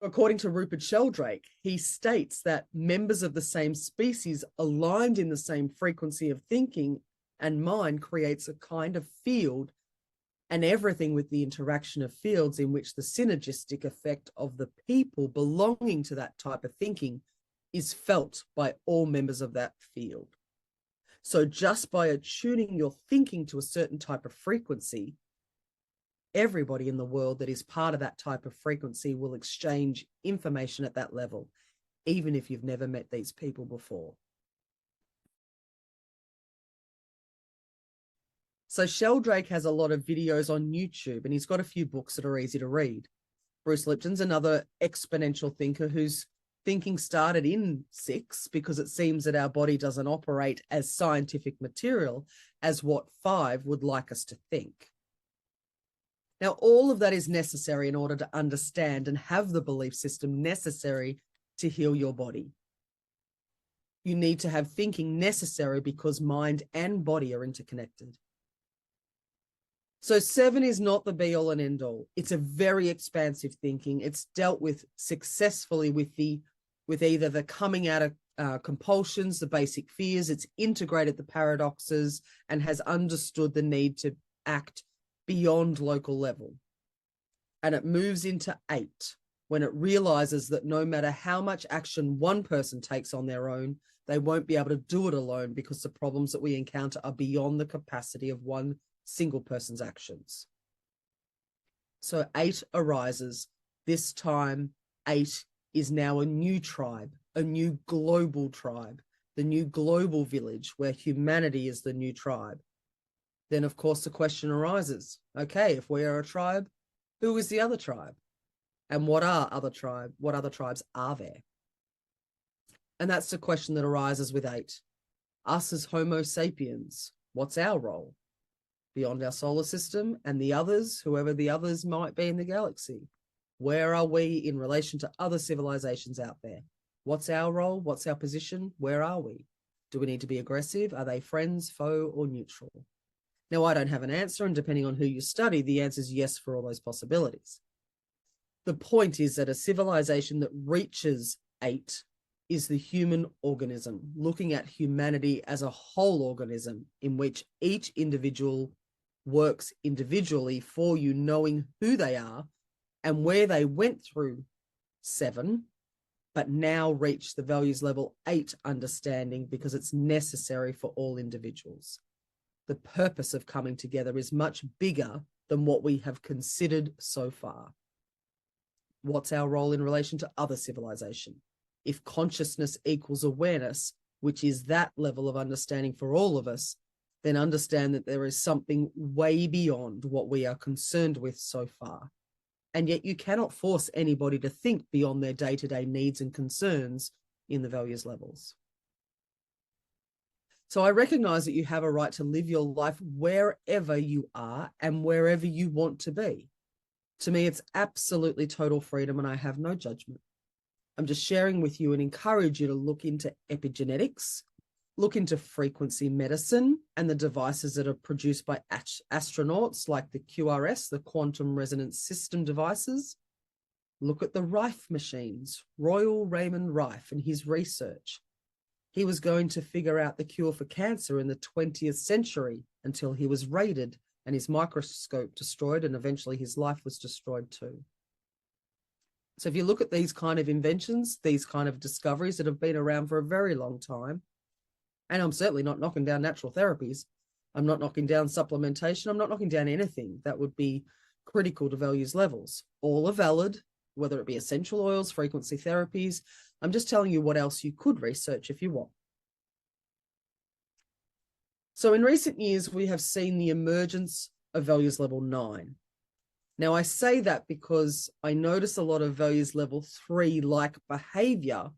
According to Rupert Sheldrake, he states that members of the same species aligned in the same frequency of thinking and mind creates a kind of field, and everything with the interaction of fields in which the synergistic effect of the people belonging to that type of thinking is felt by all members of that field. So just by attuning your thinking to a certain type of frequency, everybody in the world that is part of that type of frequency will exchange information at that level, even if you've never met these people before. So Sheldrake has a lot of videos on YouTube, and he's got a few books that are easy to read. Bruce Lipton's another exponential thinker whose thinking started in 6 because it seems that our body doesn't operate as scientific material as what 5 would like us to think. Now, all of that is necessary in order to understand and have the belief system necessary to heal your body. You need to have thinking necessary because mind and body are interconnected. So 7 is not the be all and end all. It's a very expansive thinking. It's dealt with successfully with either the coming out of compulsions, the basic fears. It's integrated the paradoxes and has understood the need to act beyond local level. And it moves into 8 when it realizes that no matter how much action one person takes on their own, they won't be able to do it alone because the problems that we encounter are beyond the capacity of one single person's actions. So 8 arises. This time, 8 is now a new tribe, a new global tribe, the new global village where humanity is the new tribe. Then, of course, the question arises, okay, if we are a tribe, who is the other tribe? And what other tribes are there? And that's the question that arises with 8. Us as Homo sapiens, what's our role? Beyond our solar system and the others, whoever the others might be in the galaxy. Where are we in relation to other civilizations out there? What's our role? What's our position? Where are we? Do we need to be aggressive? Are they friends, foe, or neutral? Now, I don't have an answer, and depending on who you study, the answer is yes for all those possibilities. The point is that a civilization that reaches 8 is the human organism, looking at humanity as a whole organism in which each individual works individually for you, knowing who they are and where they went through 7, but now reach the values level 8 understanding because it's necessary for all individuals. The purpose of coming together is much bigger than what we have considered so far. What's our role in relation to other civilization? If consciousness equals awareness, which is that level of understanding for all of us, then understand that there is something way beyond what we are concerned with so far. And yet you cannot force anybody to think beyond their day-to-day needs and concerns in the values levels. So I recognize that you have a right to live your life wherever you are and wherever you want to be. To me, it's absolutely total freedom and I have no judgment. I'm just sharing with you and encourage you to look into epigenetics, look into frequency medicine and the devices that are produced by astronauts like the QRS, the Quantum Resonance System devices. Look at the Rife machines, Royal Raymond Rife and his research. He was going to figure out the cure for cancer in the 20th century until he was raided and his microscope destroyed, and eventually his life was destroyed too. So if you look at these kind of inventions, these kind of discoveries that have been around for a very long time, and I'm certainly not knocking down natural therapies, I'm not knocking down supplementation, I'm not knocking down anything that would be critical to values levels. All are valid, whether it be essential oils, frequency therapies. I'm just telling you what else you could research if you want. So in recent years, we have seen the emergence of values level 9. Now, I say that because I notice a lot of values level 3-like behavior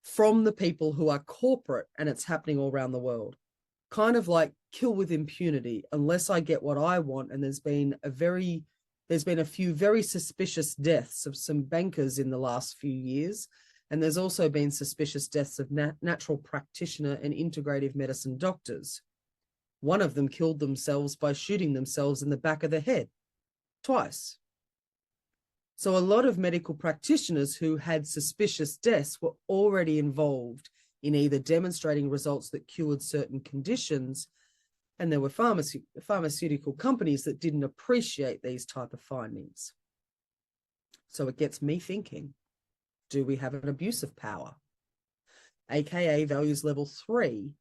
from the people who are corporate, and it's happening all around the world. Kind of like kill with impunity, unless I get what I want. And there's been a few very suspicious deaths of some bankers in the last few years. And there's also been suspicious deaths of natural practitioner and integrative medicine doctors. One of them killed themselves by shooting themselves in the back of the head twice. So a lot of medical practitioners who had suspicious deaths were already involved in either demonstrating results that cured certain conditions, and there were pharmaceutical companies that didn't appreciate these type of findings. So it gets me thinking, do we have an abuse of power? AKA values level 3,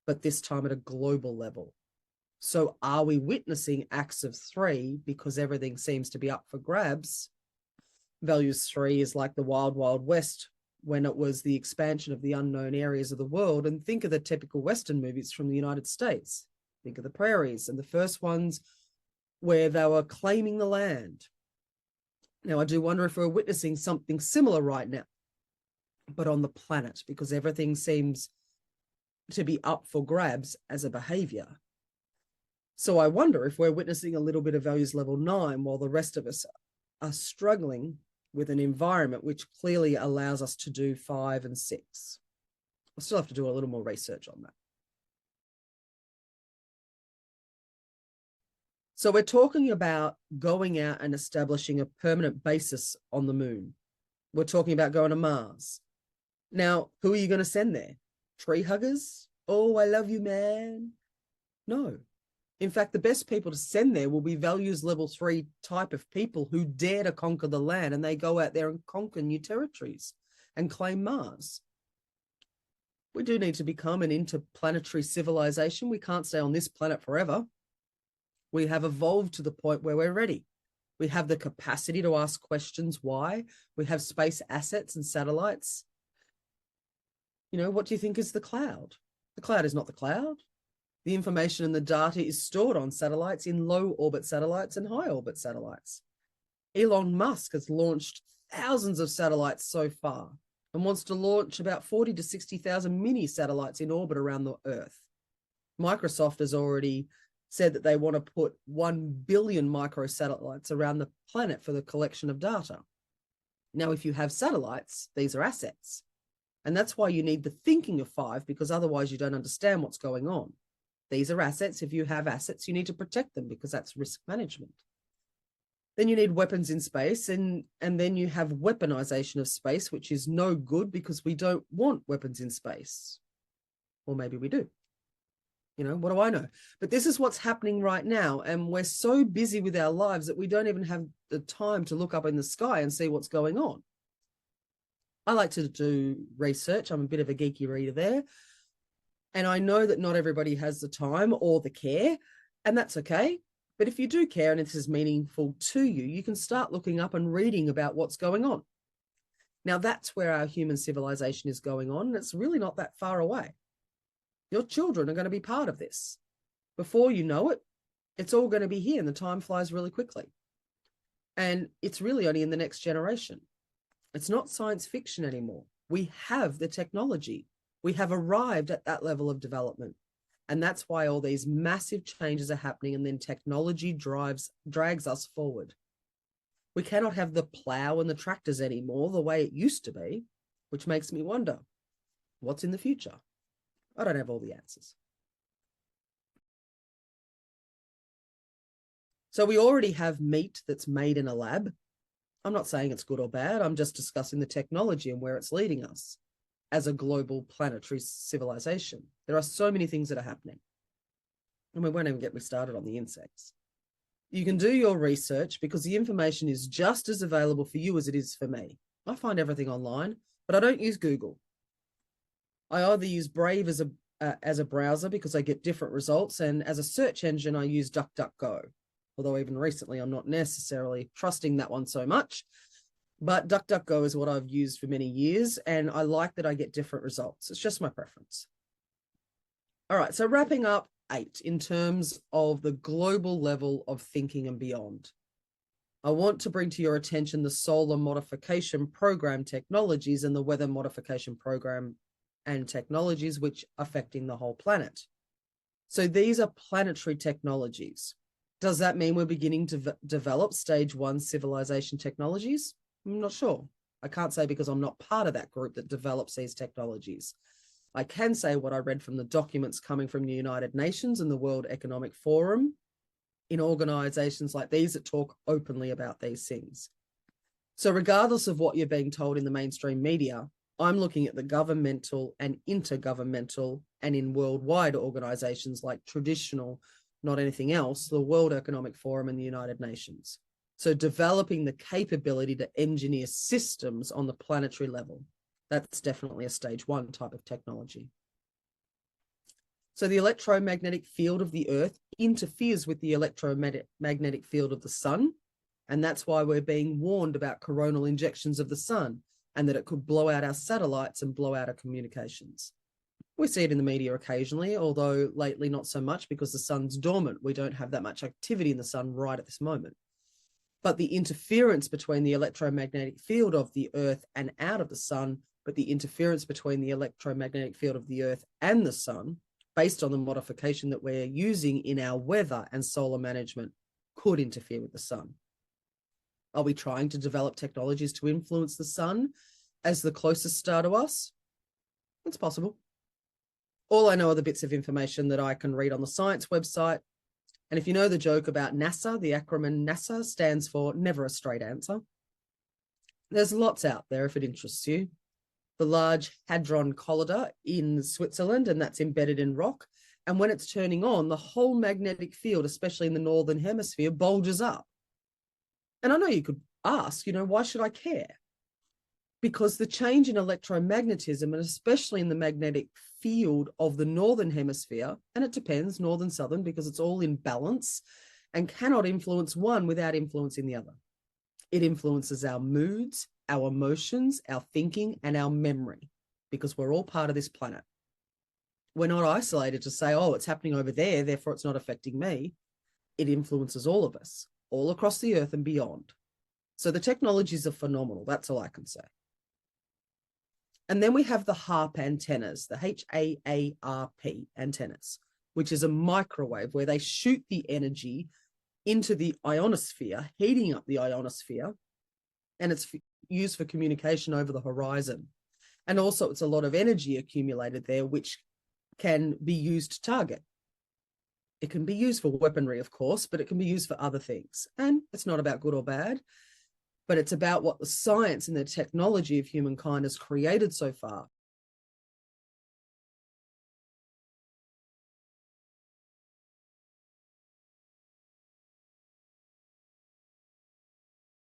but this time at a global level. So are we witnessing acts of 3 because everything seems to be up for grabs? Values 3 is like the wild, wild west when it was the expansion of the unknown areas of the world. And think of the typical Western movies from the United States. Think of the prairies and the first ones where they were claiming the land. Now, I do wonder if we're witnessing something similar right now, but on the planet, because everything seems to be up for grabs as a behavior. So I wonder if we're witnessing a little bit of values level 9 while the rest of us are struggling with an environment which clearly allows us to do 5 and 6. I'll still have to do a little more research on that. So we're talking about going out and establishing a permanent basis on the moon. We're talking about going to Mars. Now, who are you going to send there? Tree huggers? Oh, I love you, man. No. In fact, the best people to send there will be values level 3 type of people who dare to conquer the land, and they go out there and conquer new territories and claim Mars. We do need to become an interplanetary civilization. We can't stay on this planet forever. We have evolved to the point where we're ready. We have the capacity to ask questions why. We have space assets and satellites. You know, what do you think is the cloud? The cloud is not the cloud. The information and the data is stored on satellites, in low orbit satellites and high orbit satellites. Elon Musk has launched thousands of satellites so far and wants to launch about 40 to 60,000 mini satellites in orbit around the Earth. Microsoft has already said that they want to put 1 billion microsatellites around the planet for the collection of data. Now, if you have satellites, these are assets. And that's why you need the thinking of 5, because otherwise you don't understand what's going on. These are assets. If you have assets, you need to protect them because that's risk management. Then you need weapons in space, and then you have weaponization of space, which is no good because we don't want weapons in space. Or maybe we do. You know, what do I know? But this is what's happening right now. And we're so busy with our lives that we don't even have the time to look up in the sky and see what's going on. I like to do research. I'm a bit of a geeky reader there. And I know that not everybody has the time or the care, and that's okay. But if you do care and this is meaningful to you, you can start looking up and reading about what's going on. Now, that's where our human civilization is going on, and it's really not that far away. Your children are going to be part of this. Before you know it, it's all going to be here, and the time flies really quickly. And it's really only in the next generation. It's not science fiction anymore. We have the technology. We have arrived at that level of development. And that's why all these massive changes are happening, and then technology drags us forward. We cannot have the plow and the tractors anymore the way it used to be, which makes me wonder, what's in the future? I don't have all the answers. So we already have meat that's made in a lab. I'm not saying it's good or bad. I'm just discussing the technology and where it's leading us as a global planetary civilization. There are so many things that are happening. And we won't even get me started on the insects. You can do your research because the information is just as available for you as it is for me. I find everything online, but I don't use Google. I either use Brave as a browser because I get different results, and as a search engine, I use DuckDuckGo. Although even recently, I'm not necessarily trusting that one so much. But DuckDuckGo is what I've used for many years, and I like that I get different results. It's just my preference. All right, so wrapping up 8 in terms of the global level of thinking and beyond. I want to bring to your attention the solar modification program technologies and the weather modification program and technologies which are affecting the whole planet. So these are planetary technologies. Does that mean we're beginning to develop stage 1 civilization technologies? I'm not sure. I can't say because I'm not part of that group that develops these technologies. I can say what I read from the documents coming from the United Nations and the World Economic Forum in organizations like these that talk openly about these things. So regardless of what you're being told in the mainstream media, I'm looking at the governmental and intergovernmental and in worldwide organizations like traditional, not anything else, the World Economic Forum and the United Nations. So developing the capability to engineer systems on the planetary level. That's definitely a stage 1 type of technology. So the electromagnetic field of the Earth interferes with the electromagnetic field of the sun. And that's why we're being warned about coronal injections of the sun and that it could blow out our satellites and blow out our communications. We see it in the media occasionally, although lately not so much because the sun's dormant. We don't have that much activity in the sun right at this moment. But the interference between the electromagnetic field of the Earth and out of the sun, but the interference between the electromagnetic field of the Earth and the sun, based on the modification that we're using in our weather and solar management, could interfere with the sun. Are we trying to develop technologies to influence the sun as the closest star to us? It's possible. All I know are the bits of information that I can read on the science website. And if you know the joke about NASA, the acronym NASA stands for Never a Straight Answer. There's lots out there if it interests you. The Large Hadron Collider in Switzerland, and that's embedded in rock. And when it's turning on, the whole magnetic field, especially in the Northern Hemisphere, bulges up. And I know you could ask, why should I care? Because the change in electromagnetism, and especially in the magnetic field of the Northern Hemisphere, and it depends, Northern, Southern, because it's all in balance and cannot influence one without influencing the other. It influences our moods, our emotions, our thinking, and our memory, because we're all part of this planet. We're not isolated to say, oh, it's happening over there, therefore it's not affecting me. It influences all of us, all across the earth and beyond. So the technologies are phenomenal. That's all I can say. And then we have the HAARP antennas, the HAARP antennas, which is a microwave where they shoot the energy into the ionosphere, heating up the ionosphere, and it's used for communication over the horizon. And also it's a lot of energy accumulated there, which can be used to target. It can be used for weaponry, of course, but it can be used for other things. And it's not about good or bad, but it's about what the science and the technology of humankind has created so far